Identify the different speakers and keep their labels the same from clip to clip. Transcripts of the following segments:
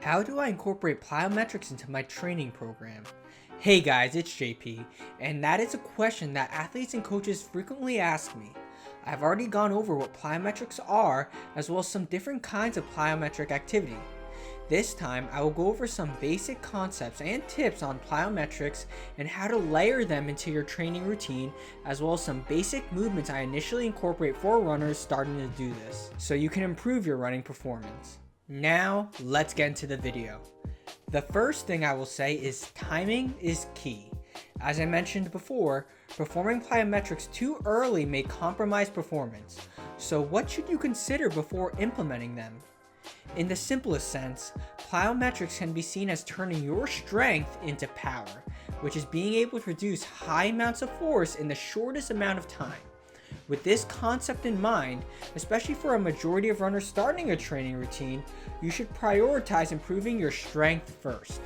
Speaker 1: How do I incorporate plyometrics into my training program? Hey guys, it's JP, and that is a question that athletes and coaches frequently ask me. I've already gone over what plyometrics are, as well as some different kinds of plyometric activity. This time, I will go over some basic concepts and tips on plyometrics and how to layer them into your training routine, as well as some basic movements I initially incorporate for runners starting to do this, so you can improve your running performance. Now, let's get into the video. The first thing I will say is timing is key. As I mentioned before, performing plyometrics too early may compromise performance. So what should you consider before implementing them? In the simplest sense, plyometrics can be seen as turning your strength into power, which is being able to produce high amounts of force in the shortest amount of time. With this concept in mind, especially for a majority of runners starting a training routine, you should prioritize improving your strength first.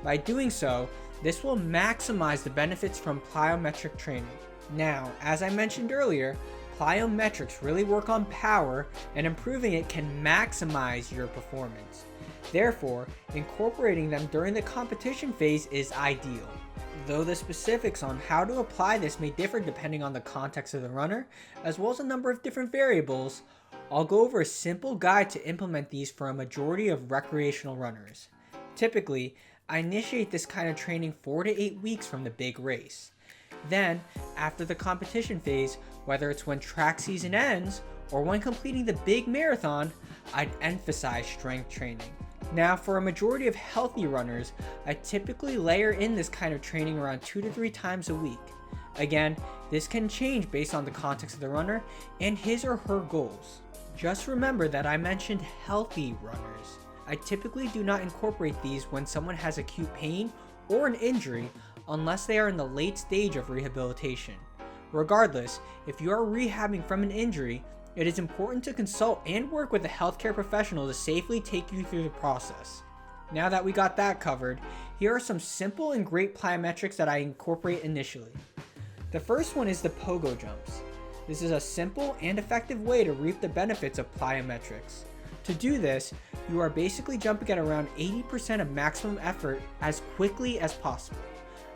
Speaker 1: By doing so, this will maximize the benefits from plyometric training. Now, as I mentioned earlier, plyometrics really work on power, and improving it can maximize your performance. Therefore, incorporating them during the competition phase is ideal. Though the specifics on how to apply this may differ depending on the context of the runner, as well as a number of different variables, I'll go over a simple guide to implement these for a majority of recreational runners. Typically, I initiate this kind of training 4 to 8 weeks from the big race. Then, after the competition phase, whether it's when track season ends or when completing the big marathon, I'd emphasize strength training. Now, for a majority of healthy runners, I typically layer in this kind of training around 2 to 3 times a week. Again, this can change based on the context of the runner and his or her goals. Just remember that I mentioned healthy runners. I typically do not incorporate these when someone has acute pain or an injury unless they are in the late stage of rehabilitation. Regardless, if you are rehabbing from an injury, it is important to consult and work with a healthcare professional to safely take you through the process. Now that we got that covered, here are some simple and great plyometrics that I incorporate initially. The first one is the Pogo Jumps. This is a simple and effective way to reap the benefits of plyometrics. To do this, you are basically jumping at around 80% of maximum effort as quickly as possible.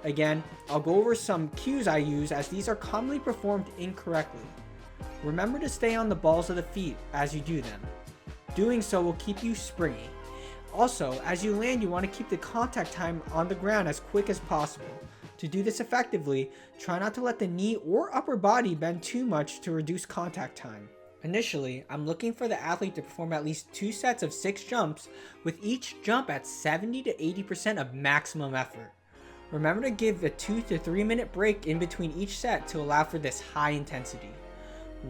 Speaker 1: Again, I'll go over some cues I use as these are commonly performed incorrectly. Remember to stay on the balls of the feet as you do them. Doing so will keep you springy. Also, as you land, you want to keep the contact time on the ground as quick as possible. To do this effectively, try not to let the knee or upper body bend too much to reduce contact time. Initially, I'm looking for the athlete to perform at least 2 sets of 6 jumps, with each jump at 70 to 80% of maximum effort. Remember to give a 2 to 3 minute break in between each set to allow for this high intensity.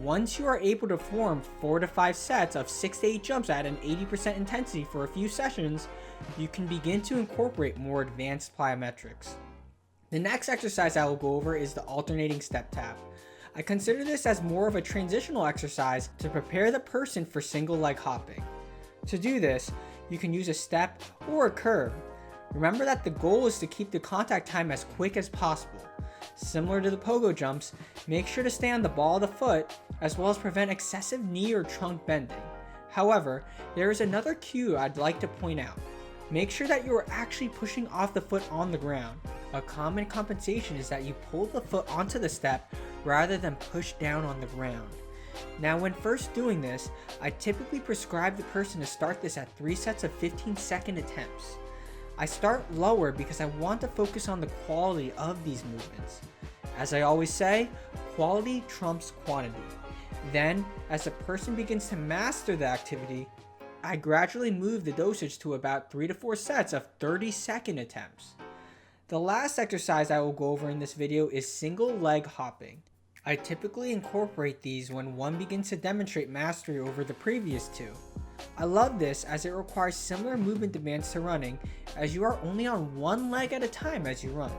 Speaker 1: Once you are able to perform 4 to 5 sets of 6 to 8 jumps at an 80% intensity for a few sessions, you can begin to incorporate more advanced plyometrics. The next exercise I will go over is the alternating step tap. I consider this as more of a transitional exercise to prepare the person for single leg hopping. To do this, you can use a step or a curve. Remember that the goal is to keep the contact time as quick as possible. Similar to the Pogo Jumps, make sure to stay on the ball of the foot, as well as prevent excessive knee or trunk bending. However, there is another cue I'd like to point out. Make sure that you are actually pushing off the foot on the ground. A common compensation is that you pull the foot onto the step rather than push down on the ground. Now, when first doing this, I typically prescribe the person to start this at 3 sets of 15-second attempts. I start lower because I want to focus on the quality of these movements. As I always say, quality trumps quantity. Then, as the person begins to master the activity, I gradually move the dosage to about 3 to 4 sets of 30-second attempts. The last exercise I will go over in this video is single leg hopping. I typically incorporate these when one begins to demonstrate mastery over the previous 2. I love this as it requires similar movement demands to running, as you are only on one leg at a time as you run.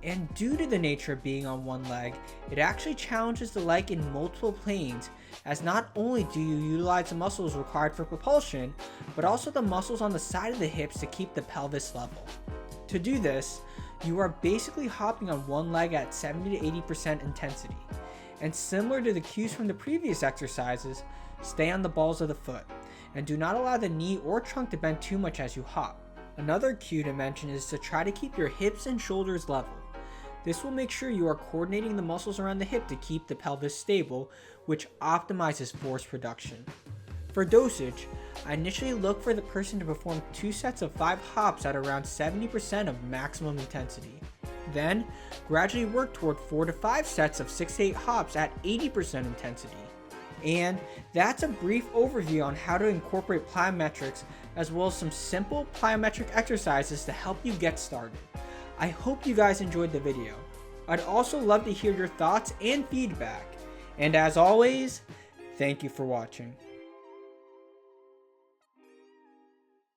Speaker 1: And due to the nature of being on one leg, it actually challenges the leg in multiple planes, as not only do you utilize the muscles required for propulsion, but also the muscles on the side of the hips to keep the pelvis level. To do this, you are basically hopping on one leg at 70 to 80% intensity. And similar to the cues from the previous exercises, stay on the balls of the foot. and do not allow the knee or trunk to bend too much as you hop. Another cue to mention is to try to keep your hips and shoulders level. This will make sure you are coordinating the muscles around the hip to keep the pelvis stable, which optimizes force production. For dosage, I initially look for the person to perform 2 sets of 5 hops at around 70% of maximum intensity. Then, gradually work toward 4 to 5 sets of 6 to 8 hops at 80% intensity. And that's a brief overview on how to incorporate plyometrics, as well as some simple plyometric exercises to help you get started. I hope you guys enjoyed the video. I'd also love to hear your thoughts and feedback. And as always, thank you for watching.